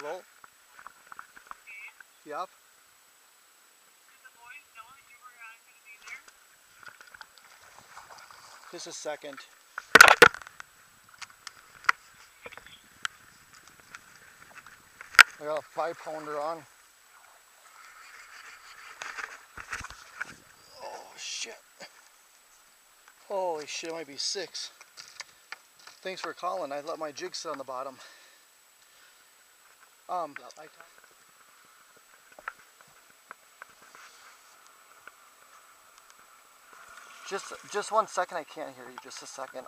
Hello? Yep. Did the boys know that you were going to be there? Just a second. I got a 5-pounder on. Oh shit. Holy shit, it might be 6. Thanks for calling. I let my jig sit on the bottom. Just 1 second, I can't hear you. Just a second.